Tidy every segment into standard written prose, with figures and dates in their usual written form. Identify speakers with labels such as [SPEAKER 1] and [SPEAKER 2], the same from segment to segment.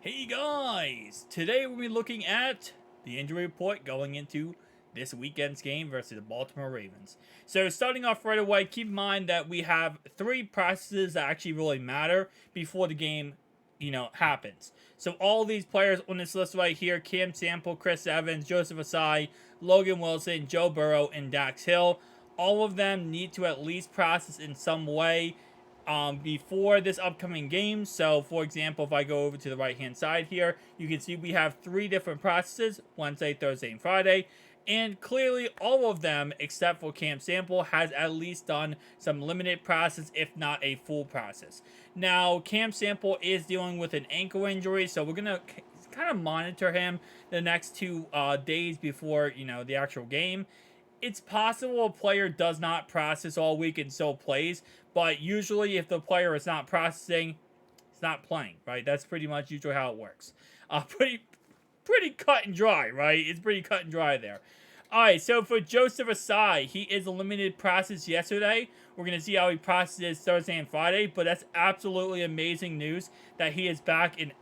[SPEAKER 1] Hey guys! Today we'll be looking at the injury report going into this weekend's game versus the Baltimore Ravens. So starting off right away, keep in mind that we have three processes that actually really matter before the game, happens. So all these players on this list right here, Cam Sample, Chris Evans, Joseph Asai, Logan Wilson, Joe Burrow, and Dax Hill, all of them need to at least process in some way before this upcoming game. So, for example, if I go over to the right-hand side here, you can see we have three different processes, Wednesday, Thursday, and Friday. And clearly, all of them, except for Cam Sample, has at least done some limited process, if not a full process. Now, Cam Sample is dealing with an ankle injury, so we're going to kind of monitor him the next 2 days before, the actual game. It's possible a player does not process all week and still plays, but usually if the player is not processing, it's not playing, right? That's pretty much usually how it works. Pretty cut and dry, right? It's pretty cut and dry there. All right, so for Joseph Asai, he is a limited process yesterday. We're going to see how he processes Thursday and Friday, but that's absolutely amazing news that he is back and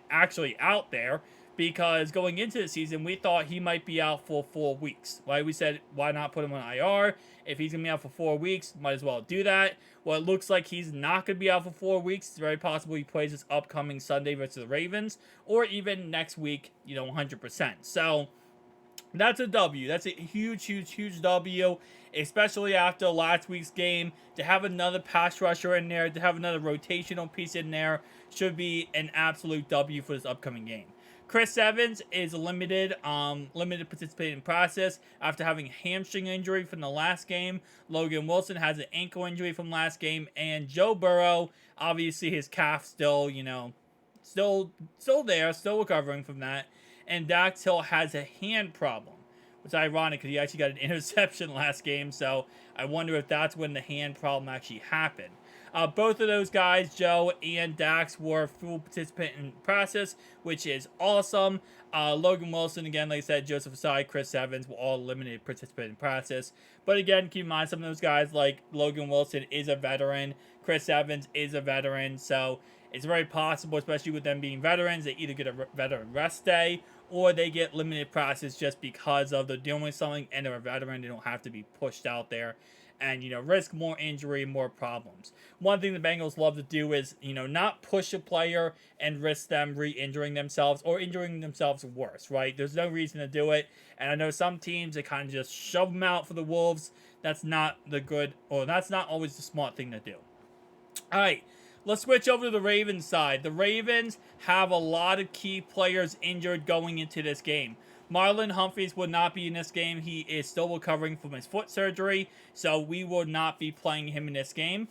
[SPEAKER 1] actually out there, because going into the season, we thought he might be out for 4 weeks, right? We said, why not put him on IR? If he's going to be out for 4 weeks, might as well do that. Well, it looks like he's not going to be out for 4 weeks. It's very possible he plays this upcoming Sunday versus the Ravens, or even next week, 100%. So that's a W. That's a huge W, especially after last week's game. To have another pass rusher in there, to have another rotational piece in there, should be an absolute W for this upcoming game. Chris Evans is limited participating process after having a hamstring injury from the last game. Logan Wilson has an ankle injury from last game, and Joe Burrow, obviously his calf still there, still recovering from that. And Dax Hill has a hand problem, which is ironic because he actually got an interception last game, so I wonder if that's when the hand problem actually happened. Both of those guys, Joe and Dax, were full participant in process, which is awesome. Logan Wilson, again, like I said, Joseph Asai, Chris Evans were all limited participant in process. But again, keep in mind, some of those guys, like Logan Wilson, is a veteran. Chris Evans is a veteran. So it's very possible, especially with them being veterans, they either get a veteran rest day or they get limited process just because of they're dealing with something and they're a veteran. They don't have to be pushed out there and, risk more injury, more problems. One thing the Bengals love to do is, not push a player and risk them re-injuring themselves or injuring themselves worse, right? There's no reason to do it. And I know some teams, they kind of just shove them out for the Wolves. That's not that's not always the smart thing to do. All right. Let's switch over to the Ravens side. The Ravens have a lot of key players injured going into this game. Marlon Humphreys will not be in this game. He is still recovering from his foot surgery, so we will not be playing him in this game,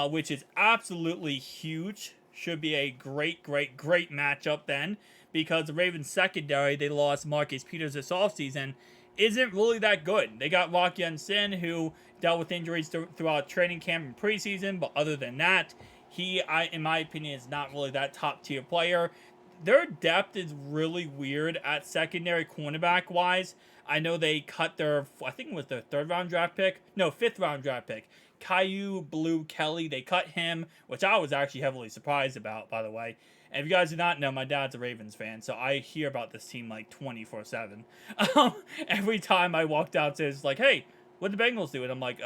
[SPEAKER 1] which is absolutely huge. Should be a great matchup then, because the Ravens secondary, they lost Marcus Peters this offseason, isn't really that good. They got Rock Sin, who dealt with injuries throughout training camp and preseason, but other than that, he, in my opinion, is not really that top tier player. Their depth is really weird at secondary cornerback wise. I know they cut I think it was their 5th round draft pick. Caillou Blue Kelly, they cut him, which I was actually heavily surprised about, by the way. And if you guys do not know, my dad's a Ravens fan, so I hear about this team like 24/7. Every time I walk downstairs, it's like, hey, what did the Bengals do? And I'm like,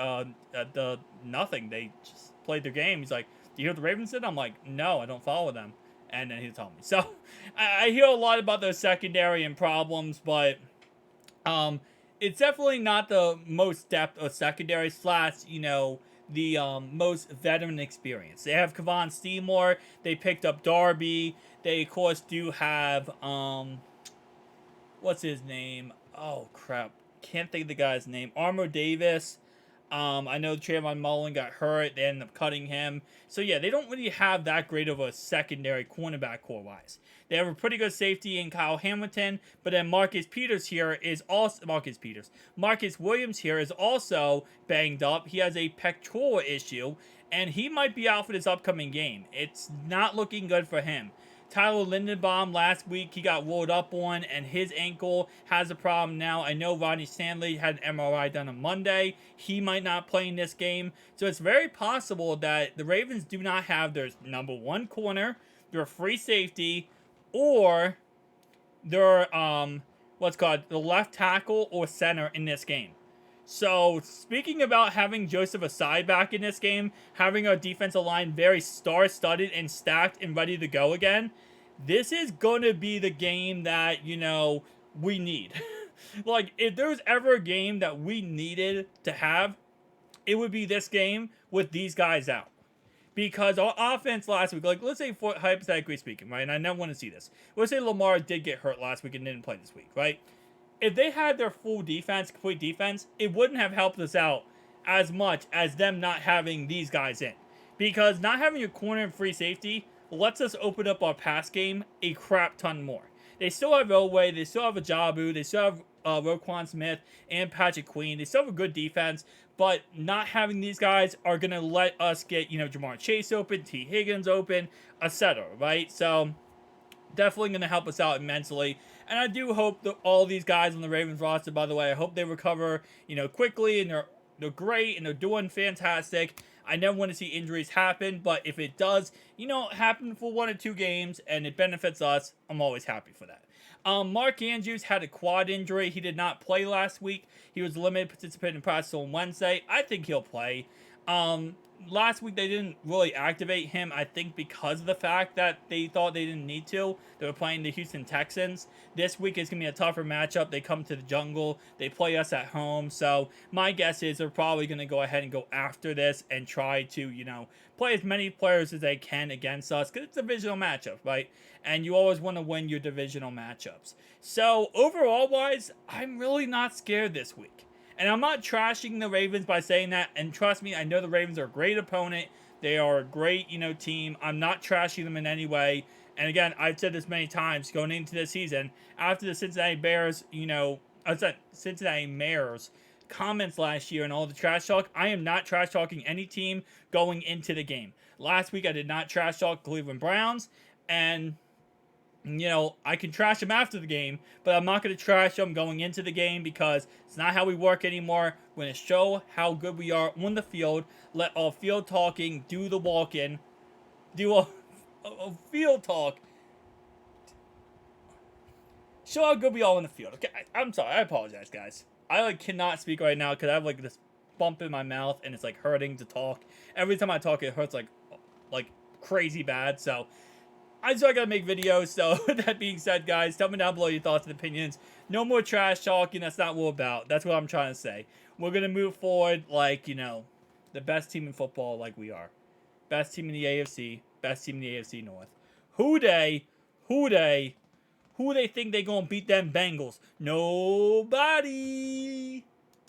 [SPEAKER 1] nothing. They just played their game. He's like, do you hear what the Ravens did? I'm like, no, I don't follow them. And then he told me. So I hear a lot about their secondary and problems, but it's definitely not the most depth of secondary / the most veteran experience. They have Kevon Seymour. They picked up Darby. They, of course, do have, what's his name? Oh, crap. Can't think of the guy's name. Armour Davis. I know Trayvon Mullen got hurt. They ended up cutting him. So, yeah, they don't really have that great of a secondary cornerback core-wise. They have a pretty good safety in Kyle Hamilton, but then Marcus Williams here is also banged up. He has a pectoral issue, and he might be out for this upcoming game. It's not looking good for him. Tyler Lindenbaum last week, he got rolled up on, and his ankle has a problem now. I know Rodney Stanley had an MRI done on Monday. He might not play in this game. So it's very possible that the Ravens do not have their number one corner, their free safety, or their what's called the left tackle or center in this game. So, speaking about having Joseph Asai back in this game, having our defensive line very star-studded and stacked and ready to go again, this is going to be the game that, we need. Like, if there's ever a game that we needed to have, it would be this game with these guys out. Because our offense last week, like, let's say, hypothetically speaking, right, and I never want to see this. Let's say Lamar did get hurt last week and didn't play this week, right? If they had their full defense, complete defense, it wouldn't have helped us out as much as them not having these guys in. Because not having a corner and free safety lets us open up our pass game a crap ton more. They still have Elway, they still have Ajabu, they still have Roquan Smith and Patrick Queen. They still have a good defense, but not having these guys are going to let us get, Jamar Chase open, T. Higgins open, etc., right? So, definitely going to help us out immensely. And I do hope that all these guys on the Ravens roster, by the way, I hope they recover, quickly, and they're great, and they're doing fantastic. I never want to see injuries happen, but if it does, happen for 1 or 2 games, and it benefits us, I'm always happy for that. Mark Andrews had a quad injury. He did not play last week. He was limited participating in practice on Wednesday. I think he'll play. Last week they didn't really activate him, I think because of the fact that they thought they didn't need to. They were playing the Houston Texans. This week is going to be a tougher matchup. They come to the jungle. They play us at home. So my guess is they're probably going to go ahead and go after this and try to, play as many players as they can against us because it's a divisional matchup, right? And you always want to win your divisional matchups. So overall wise, I'm really not scared this week. And I'm not trashing the Ravens by saying that. And trust me, I know the Ravens are a great opponent. They are a great, team. I'm not trashing them in any way. And again, I've said this many times going into this season. After the Cincinnati Bears, Cincinnati Mares comments last year and all the trash talk, I am not trash talking any team going into the game. Last week, I did not trash talk Cleveland Browns. And I can trash them after the game, but I'm not going to trash them going into the game because it's not how we work anymore. We're going to show how good we are on the field. Let all field talking do the walk-in. Do a field talk. Show how good we are on the field. Okay, I'm sorry. I apologize, guys. I cannot speak right now because I have this bump in my mouth and it's hurting to talk. Every time I talk, it hurts like crazy bad. So I gotta make videos, so with that being said, guys, tell me down below your thoughts and opinions. No more trash talking, that's not what we're about. That's what I'm trying to say. We're gonna move forward the best team in football like we are. Best team in the AFC, best team in the AFC North. Who they think they gonna beat them Bengals? Nobody!